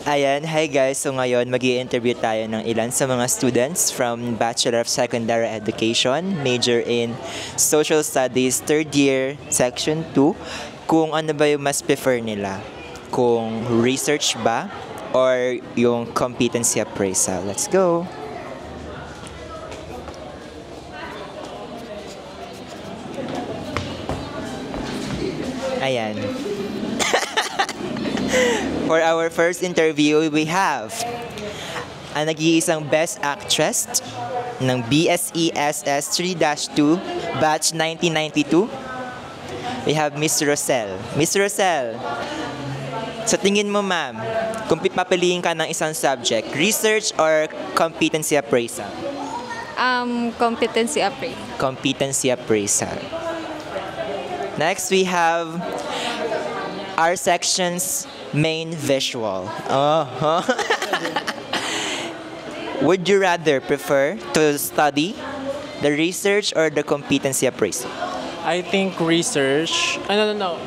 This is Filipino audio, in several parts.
Ayan, hi guys. So ngayon, mag-i-interview tayo ng ilan sa mga students from Bachelor of Secondary Education, major in Social Studies, third year, section 2, kung ano ba yung mas prefer nila. Kung research ba or yung competency appraisal. Let's go! Ayan. For our first interview, we have ang nag-iisang Best Actress ng BSESS 3-2, Batch 1992. We have Miss Rosel. Miss Rosel, sa tingin mo ma'am, kung papiliin ka ng isang subject, research or competency appraisal? Competency appraisal. Competency appraisal. Next, we have our section's main visual. Would you rather prefer to study the research or the competency appraisal? I think research, no.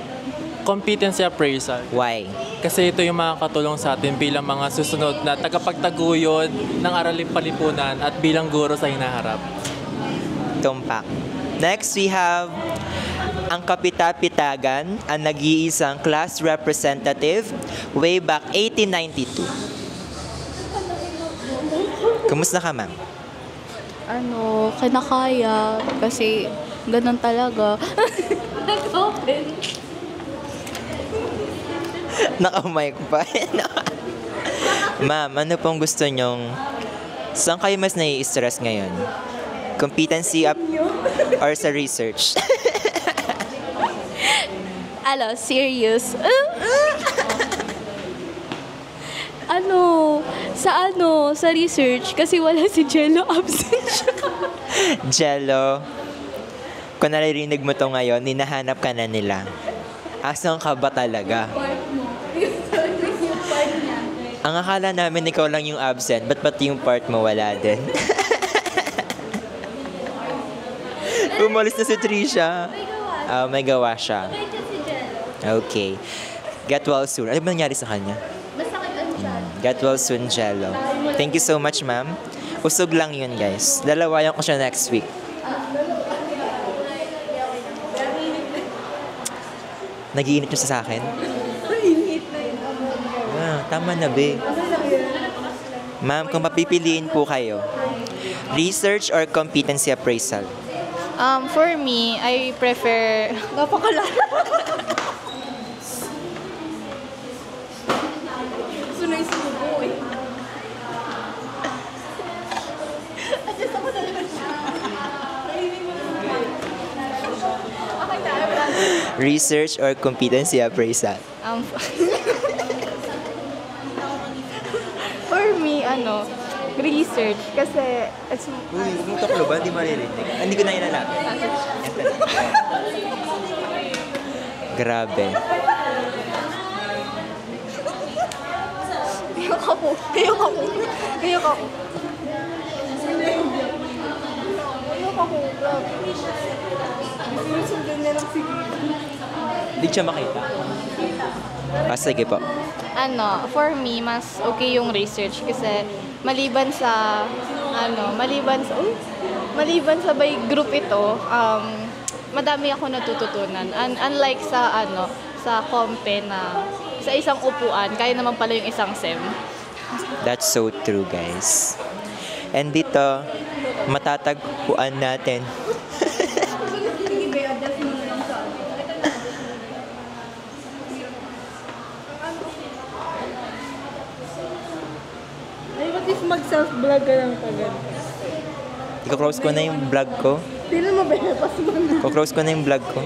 Competency appraisal. Why? Kasi ito yung makakatulong sa atin bilang mga susunod na tagapagtaguyod ng araling palipunan at bilang guro sa hinaharap. Tumpak. Next, we have ang Kapitapitagan, ang nag-iisang class representative way back 1892. Kumusta ka, ma'am? Kinakaya. Kasi ganun talaga. Nag-open. Naka-mic pa. Ma'am, ano pong gusto nyong... Saan kayo mas nai-stress ngayon? Competency up or sa research? Serious. Sa research. Kasi wala si Jello, absent siya. Jello, kung naririnig mo to ngayon, ninahanap ka na nila. Asan ka ba talaga? Ang akala namin ikaw lang yung absent, ba't pati yung part mo wala din? Umalis na si Trisha. May gawa siya. Okay. Get well soon. Ano ba nangyari sa kanya? Get well soon, Jello. Thank you so much, ma'am. Usog lang yun, guys. Dalawayan ko siya next week. Nag-iinit niyo sa akin? Mainit na yun. Tama na, be. Ma'am, kung papipiliin po kayo, research or competency appraisal? For me, I prefer... Napakalala. Sunay subo eh. Adjust ako talaga siya. Research or competency appraisal? For me, research. Kasi, Uy, kung taklo ba? Hindi maririnig. Hindi ko na inalapit. Grabe. Iyak ako. Iyak ako. Iyak ako. Iyak ako. Sinusundan na lang sige. Hindi siya makita. Sige po. For me, mas okay yung research kasi maliban sa by group ito, madami ako natututunan. Unlike sa compe na sa isang upuan, kaya naman pala yung isang SEM. That's so true, guys. And dito, matatagpuan natin. If mag-self-vlog ka lang kagad. Iko-close ko na yung vlog ko. Di na mabepas mo na. Iko-close ko na yung vlog ko.